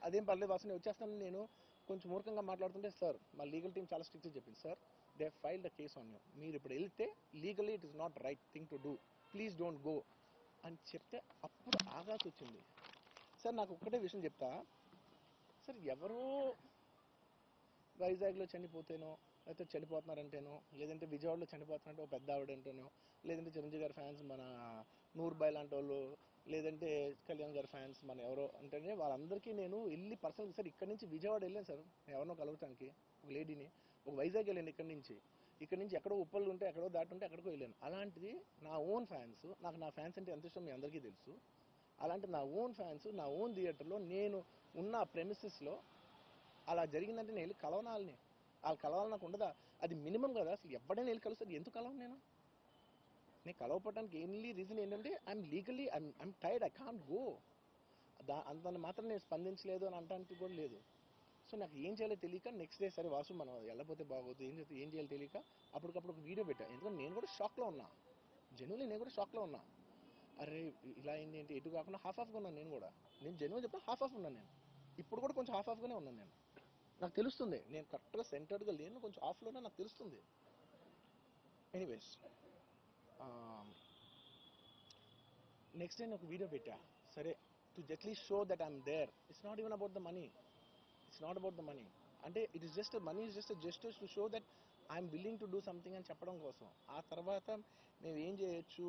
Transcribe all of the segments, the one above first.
అదేం పర్లేదు వాసు నేను వచ్చేస్తాను. నేను కొంచెం మూర్ఖంగా మాట్లాడుతుంటే సార్ మా లీగల్ టీం చాలా స్ట్రిక్ట్గా చెప్పింది sir, they file the case on you, మీరు ఇప్పుడు వెళ్తే legally it is not right thing to do, please don't go అని చెప్తే అప్పుడు ఆగాల్సి వచ్చింది. సార్ నాకు ఒక్కటే విషయం చెప్తా సార్, ఎవరో వైజాగ్లో చనిపోతేనో లేకపోతే చనిపోతున్నారంటేనో, లేదంటే విజయవాడలో చనిపోతున్నారంటే ఒక పెద్ద ఆవిడంటేనో, లేదంటే చిరంజీవి గారి ఫ్యాన్స్ మన నూర్బాయ్ లాంటి వాళ్ళు, లేదంటే కళ్యాణ్ గారి ఫ్యాన్స్ మన ఎవరో అంటేనే వాళ్ళందరికీ నేను వెళ్ళి పర్సనల్ సార్ ఇక్కడ నుంచి విజయవాడ వెళ్ళాను సార్ ఎవరినో కలవటానికి, ఒక లేడీని, ఒక వైజాగ్ వెళ్ళాను ఇక్కడ నుంచి ఎక్కడో ఉప్పళ్ళు ఉంటే ఎక్కడో దాటుంటే ఎక్కడికో వెళ్ళాను. అలాంటిది నా ఓన్ ఫ్యాన్స్, నాకు నా ఫ్యాన్స్ అంటే ఎంత ఇష్టం మీ అందరికీ తెలుసు. అలాంటి నా ఓన్ ఫ్యాన్స్ నా ఓన్ థియేటర్లో నేను ఉన్న ప్రెమిసెస్లో అలా జరిగిందంటే నేను వెళ్ళి కలవనాలని, వాళ్ళు కలవాలి నాకు ఉండదా? అది మినిమం కదా. అసలు ఎవడైనా వెళ్ళి కలుస్తుంది, ఎందుకు కలవను నేను కలవపడటానికి ఎన్లీ రీజన్ ఏంటంటే I'm legally I'm tired, I can't go. అంత మాత్రం నేను స్పందించలేదు అని అనడానికి కూడా లేదు. సో నాకు ఏం చేయాలో తెలియక నెక్స్ట్ డే సరే వాసు మనం వెళ్ళకపోతే బాగోదు, ఏం చేయాలో తెలియక అప్పటికప్పుడు ఒక వీడియో పెట్టా. ఎందుకంటే నేను కూడా షాక్లో ఉన్నా, జెన్యున్లీ నేను కూడా షాక్లో ఉన్నా. అరే ఇలా అయింది ఏంటి, ఎటు కాకుండా హాఫ్ ఆఫ్గా ఉన్నాను నేను జెన్యున్ చెప్తా, హాఫ్ ఆఫ్ ఉన్నాను నేను. ఇప్పుడు కూడా కొంచెం హాఫ్ ఆఫ్గానే ఉన్నాను నేను. నాకు తెలుస్తుంది నేను కరెక్ట్గా సెంటర్డ్గా లేను, కొంచెం ఆఫ్లోనే నాకు తెలుస్తుంది. ఎనీవేస్ నెక్స్ట్ డే నేను ఒక వీడియో పెట్టా, సరే to at least show that I'm there. It's not even about the money, అంటే it is just money is just justice to show that I'm willing to do something అని చెప్పడం కోసం. ఆ తర్వాత మేము ఏం చేయొచ్చు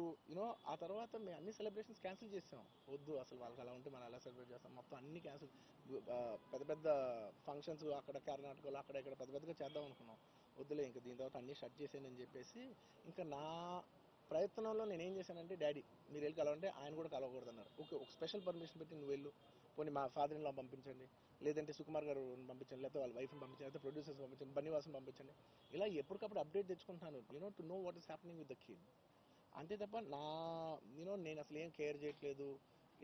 ఆ తర్వాత మేము అన్ని సెలబ్రేషన్స్ క్యాన్సిల్ చేసాం. వద్దు అసలు వాళ్ళకి అలా ఉంటే మనం ఎలా సెలబ్రేట్ చేస్తాం, మొత్తం అన్ని క్యాన్సిల్. పెద్ద పెద్ద ఫంక్షన్స్ అక్కడ కర్ణాటకలో అక్కడ ఇక్కడ పెద్ద పెద్దగా చేద్దాం అనుకున్నాం. వద్దులే ఇంకా దీని తర్వాత అన్ని షట్ చేసానని చెప్పేసి ఇంకా నా ప్రయత్నంలో నేను ఏం చేశానంటే, డాడీ మీరు వెళ్ళి కలవంటే ఆయన కూడా కలవకూడదు అన్నారు. ఓకే ఒక స్పెషల్ పర్మిషన్ పెట్టి నువ్వు వెళ్ళు, పోనీ మా ఫాదర్ ఇన్ లా పంపించండి, లేదంటే సుకుమార్ గారు పంపించండి, లేకపోతే వాళ్ళ వైఫ్ని పంపించండి, లేకపోతే ప్రొడ్యూసర్స్ పంపించండి, బన్నీవాసన్ పంపించండి. ఇలా ఎప్పటికప్పుడు అప్డేట్ తెచ్చుకుంటాను to know what is happening with the kid. అంతే తప్ప నేను అసలు ఏం కేర్ చేయట్లేదు.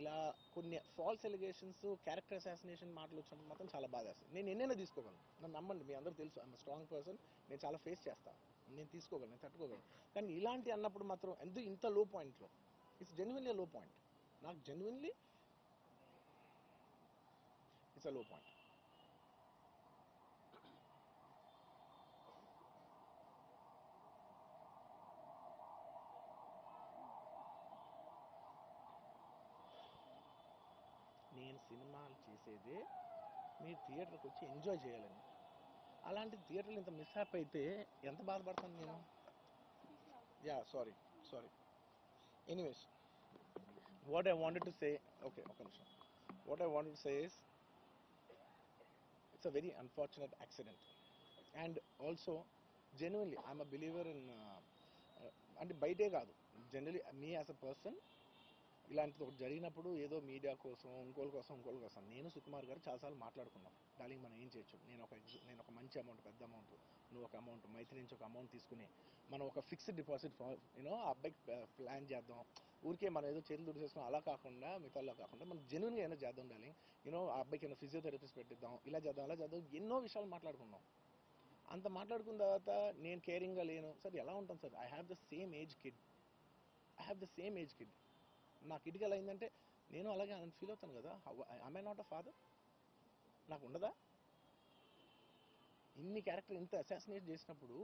ఇలా కొన్ని ఫాల్స్ ఎలిగేషన్స్, క్యారెక్టర్ అసాసినేషన్ మాటలు వచ్చినప్పుడు మాత్రం చాలా బాధ వేస్తుంది. నేను ఎన్నైనా తీసుకోగలను, నన్ను నమ్మండి, మీ అందరూ తెలుసు ఐఎమ్ స్ట్రాంగ్ పర్సన్, నేను చాలా ఫేస్ చేస్తాను, నేను తీసుకోగలను, నేను తట్టుకోగలను. కానీ ఇలాంటి అన్నప్పుడు మాత్రం ఇంత లో పాయింట్లో, ఇట్స్ జెన్యున్లీ లో పాయింట్, నాకు జెన్యున్లీ ఇట్స్ అ లో పాయింట్. నేను సినిమాలు చేసేదే మీరు థియేటర్కి వచ్చి ఎంజాయ్ చేయాలని. అలాంటి థియేటర్లు ఇంత మిస్హాప్ అయితే ఎంత బాధపడతాను నేను. Yeah sorry. Anyways what I wanted to say, okay ఒక నిమిషం. What I wanted to say is it's a very unfortunate accident. And also genuinely I'm a believer in, అంటే బయటే కాదు, generally me as a person ఇలాంటిది ఒకటి జరిగినప్పుడు ఏదో media కోసం ఇంకోళ్ళ కోసం నేను సుకుమార్ గారు చాలాసార్లు మాట్లాడుకున్నాం. డార్లింగ్ మనం ఏం చేయొచ్చు, నేను ఒక మంచి అమౌంట్, పెద్ద అమౌంట్, నువ్వు ఒక అమౌంట్, మైత్రి నుంచి ఒక అమౌంట్ తీసుకుని మనం ఒక ఫిక్స్డ్ డిపాజిట్ ఆ అబ్బాయికి ప్లాన్ చేద్దాం. ఊరికే మనం ఏదో చేతులు దుడిసేసుకుని అలా కాకుండా, మిగతాలో కాకుండా మనం జెన్యున్గా ఏమైనా చేద్దాం డార్లింగ్. ఆ అబ్బాయికి ఏమైనా ఫిజియోథెరపిస్ట్ పెట్టిద్దాం, ఇలా చేద్దాం అలా చేద్దాం, ఎన్నో విషయాలు మాట్లాడుకున్నాం. అంత మాట్లాడుకున్న తర్వాత నేను కేరింగ్గా లేను సార్, ఎలా ఉంటాను sir? I have the same age kid. నా కిడ్కి ఎలా అయిందంటే నేను అలాగే ఫీల్ అవుతాను కదా. I not a father? నాకు ఉండదా? ఇన్ని క్యారెక్టర్ ఇంత అసాసినేట్ చేసినప్పుడు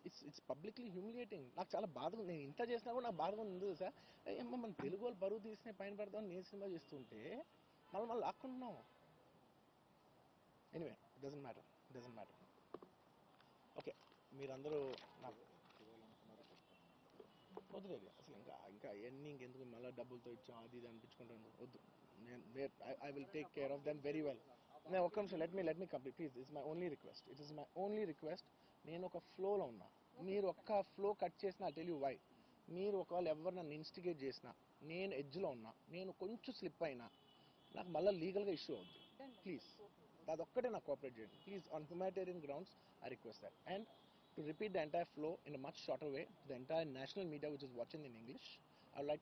ఇట్స్ పబ్లిక్లీ హ్యూమిలియేటింగ్. నాకు చాలా బాధగా, నేను ఇంత చేసినా కూడా నాకు బాధగా ఉంది సార్. ఏమో మన తెలుగు వాళ్ళు బరువు తీసిన పైన పెడదామని నేను సినిమా చేస్తుంటే మళ్ళీ లాక్కుంటున్నాం. Anyway doesn't matter. ఓకే మీరందరూ నాకు వద్దులేదు అసలు, ఇంకా అవన్నీ ఇంకెందుకు, మళ్ళీ డబ్బులతో ఇచ్చాం అది ఇది అనిపించుకుంటాను, వద్దు. I will take care of them very well. నేను ఒక్క నిమిషం, let me complete please. It's my only request. నేను ఒక ఫ్లోలో ఉన్నా, మీరు ఒక్క ఫ్లో కట్ చేసినా టెల్ యూ వై. మీరు ఒకవేళ ఎవరు నన్ను ఇన్స్టిగేట్ చేసినా, నేను ఎడ్జ్లో ఉన్నా, నేను కొంచెం స్లిప్ అయినా నాకు మళ్ళీ లీగల్గా ఇష్యూ అవుద్ది. ప్లీజ్ అదొక్కటే నాకు కోఆపరేట్ చేయండి please. On humanitarian grounds I request that. And to repeat the entire flow in a much shorter way to the entire national media which is watching in English, I would like